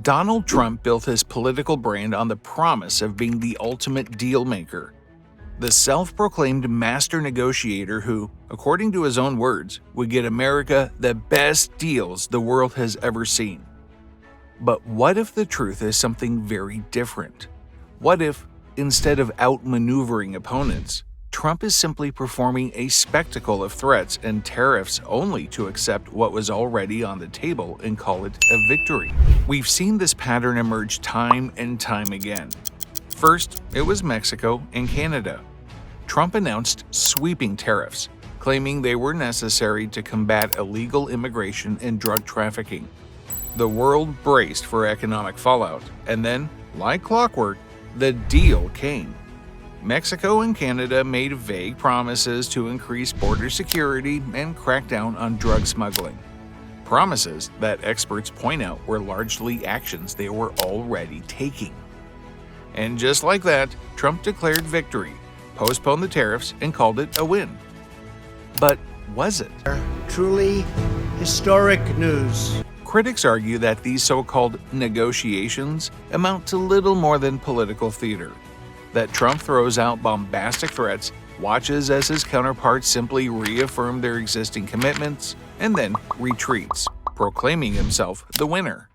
Donald Trump built his political brand on the promise of being the ultimate deal maker, the self-proclaimed master negotiator who, according to his own words, would get America the best deals the world has ever seen. But what if the truth is something very different? What if, instead of outmaneuvering opponents, Trump is simply performing a spectacle of threats and tariffs only to accept what was already on the table and call it a victory? We've seen this pattern emerge time and time again. First, it was Mexico and Canada. Trump announced sweeping tariffs, claiming they were necessary to combat illegal immigration and drug trafficking. The world braced for economic fallout, and then, like clockwork, the deal came. Mexico and Canada made vague promises to increase border security and crack down on drug smuggling. Promises that experts point out were largely actions they were already taking. And just like that, Trump declared victory, postponed the tariffs, and called it a win. But was it? Truly historic news. Critics argue that these so-called negotiations amount to little more than political theater, that Trump throws out bombastic threats, watches as his counterparts simply reaffirm their existing commitments, and then retreats, proclaiming himself the winner.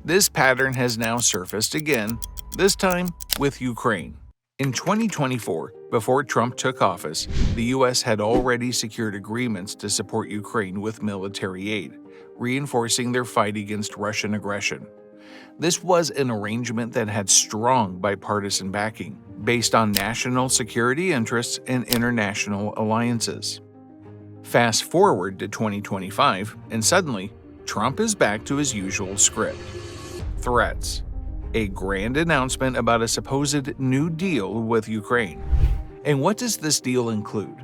This pattern has now surfaced again, this time with Ukraine. In 2024, before Trump took office, the U.S. had already secured agreements to support Ukraine with military aid, reinforcing their fight against Russian aggression. This was an arrangement that had strong bipartisan backing, based on national security interests and international alliances. Fast forward to 2025, and suddenly, Trump is back to his usual script. Threats. A grand announcement about a supposed new deal with Ukraine. And what does this deal include?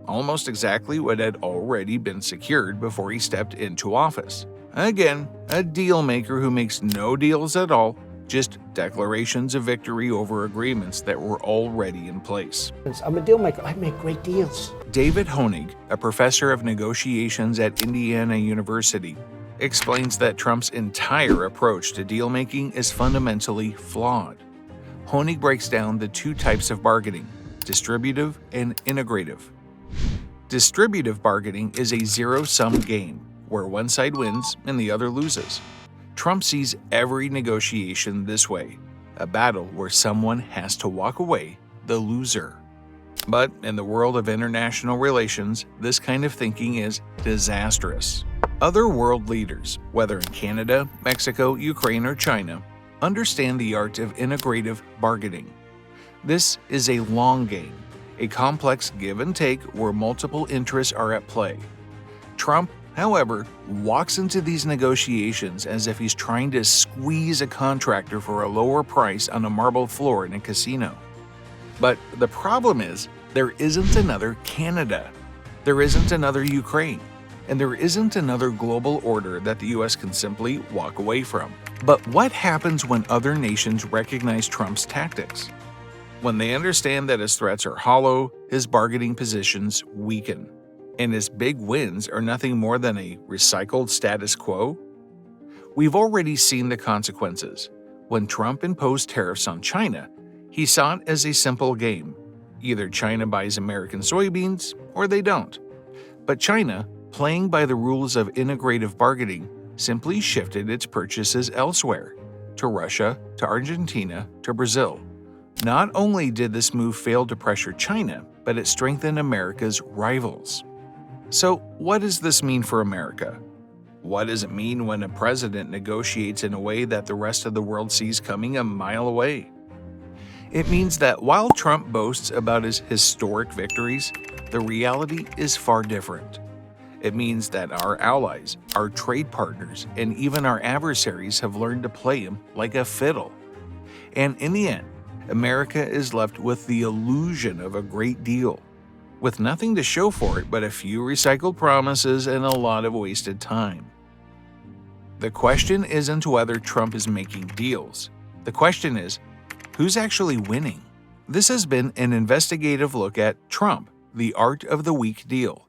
Almost exactly what had already been secured before he stepped into office. Again, a deal maker who makes no deals at all, just declarations of victory over agreements that were already in place. I'm a deal maker. I make great deals. David Honig, a professor of negotiations at Indiana University, explains that Trump's entire approach to deal-making is fundamentally flawed. Honig breaks down the two types of bargaining, distributive and integrative. Distributive bargaining is a zero-sum game, where one side wins and the other loses. Trump sees every negotiation this way, a battle where someone has to walk away the loser. But in the world of international relations, this kind of thinking is disastrous. Other world leaders, whether in Canada, Mexico, Ukraine, or China, understand the art of integrative bargaining. This is a long game, a complex give and take where multiple interests are at play. Trump, however, walks into these negotiations as if he's trying to squeeze a contractor for a lower price on a marble floor in a casino. But the problem is, there isn't another Canada. There isn't another Ukraine. And there isn't another global order that the US can simply walk away from. But what happens when other nations recognize Trump's tactics? When they understand that his threats are hollow, his bargaining positions weaken, and his big wins are nothing more than a recycled status quo? We've already seen the consequences. When Trump imposed tariffs on China, he saw it as a simple game. Either China buys American soybeans, or they don't. But China, playing by the rules of integrative bargaining, simply shifted its purchases elsewhere, to Russia, to Argentina, to Brazil. Not only did this move fail to pressure China, but it strengthened America's rivals. So, what does this mean for America? What does it mean when a president negotiates in a way that the rest of the world sees coming a mile away? It means that while Trump boasts about his historic victories, the reality is far different. It means that our allies, our trade partners, and even our adversaries have learned to play him like a fiddle. And in the end, America is left with the illusion of a great deal, with nothing to show for it but a few recycled promises and a lot of wasted time. The question isn't whether Trump is making deals. The question is, who's actually winning? This has been an investigative look at Trump, the art of the weak deal.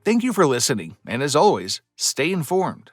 Thank you for listening, and as always, stay informed.